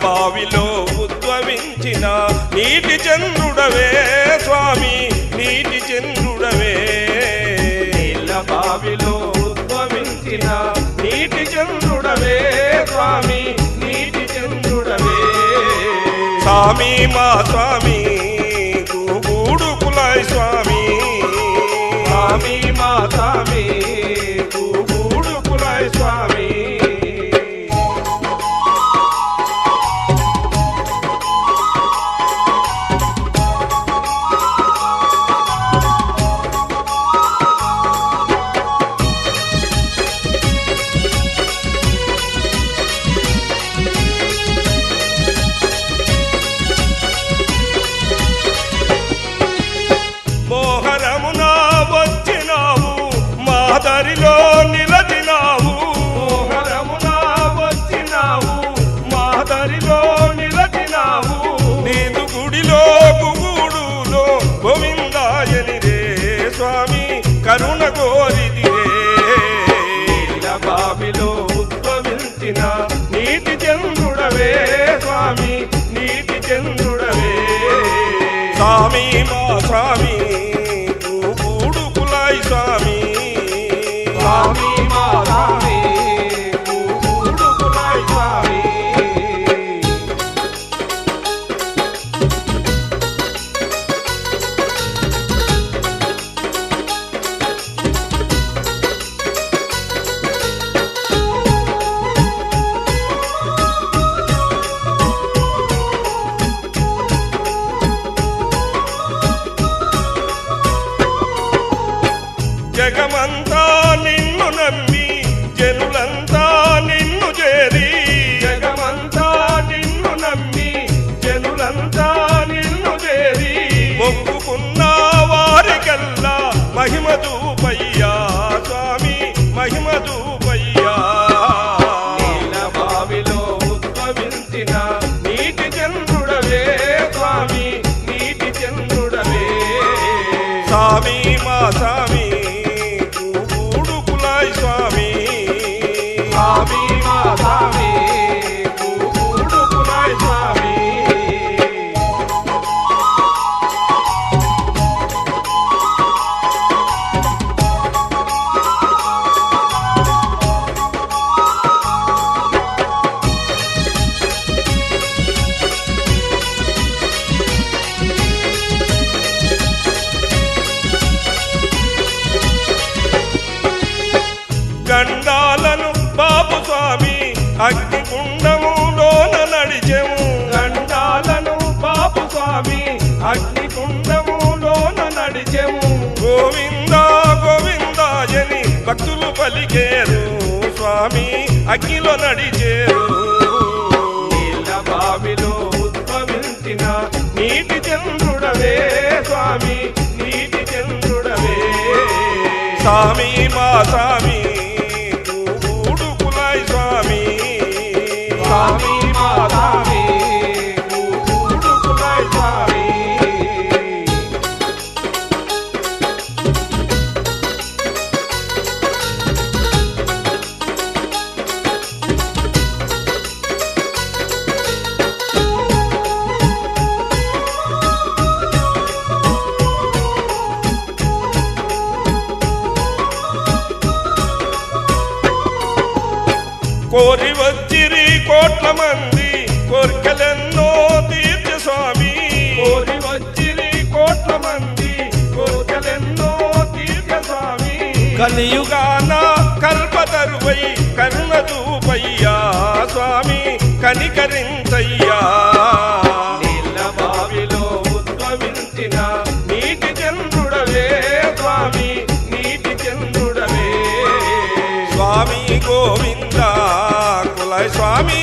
బావిలో ఉద్భవించిన నీటి చంద్రుడవే స్వామి నీటి చంద్రుడవే నీళ్ళ బావిలో ఉద్భవించిన నీటి చంద్రుడవే స్వామి నీటి చంద్రుడవే స్వామి మా స్వామి గూడు కులాయ్ స్వామి స్వామి మా స్వామి గూడు కులాయ్ స్వామి దారిలో నిలచినావు మోహరమున వచ్చినావు మా దారిలో నిలచినావు నీదు గుడిలో గుగుడులో గోవిందాయని రే స్వామి కరుణ కోరిదిరే నీళ్ళ బావిలో ఉద్భవించిన నీటి చంద్రుడవే స్వామి నీటి చంద్రుడవే స్వామి మా స్వామి గూడు కులాయ్ స్వామి స్వామి మా స్వామి గూడు కులాయ్ స్వామి జగమంతా నిన్ను నమ్మి జనులంతా నిన్ను చేరి జగమంతా నిన్ను నమ్మి జనులంతా నిన్ను చేరి మొక్కుకున్న వారికల్లా మహిమ దూపయ్యా స్వామి మహిమ దూపయ్యా నీళ్ళ బావిలో ఉద్భవించిన నీటి చంద్రుడవే స్వామి నీటి చంద్రుడవే స్వామి మా స్వామి స్వామి స్వామి మా స్వామి గూడు కులాయ్ స్వామి గండాలను బాబు స్వామి అగ్నికుండములోన నడిచెము గండాలను బాబు స్వామి అగ్నికుండములోన నడిచెము గోవిందా గోవిందాయని భక్తులు పలికేరు స్వామి అగ్నిలో నడిచేరు నీళ్ళ బావిలో ఉద్భవించిన నీటి చంద్రుడవే స్వామి నీటి చంద్రుడవే స్వామి మా స్వామి గూడు కులాయ్ స్వామి స్వామి మా స్వామి గూడు కులాయ్ స్వామి కోరి వచ్చిరి కోట్ల మంది కోర్కెలెన్నో తీర్చ స్వామి కోరి వచ్చిరి కోట్ల మంది కోర్కెలెన్నో తీర్చ స్వామి కలియుగాన కల్పతరువై కరుణ చూపయ్యా స్వామి కనికరించయ్యా నీళ్ళ బావిలో ఉద్భవించిన నీటి చంద్రుడవే స్వామి నీటి చంద్రుడవే స్వామి గోవింద కులాయ్ స్వామి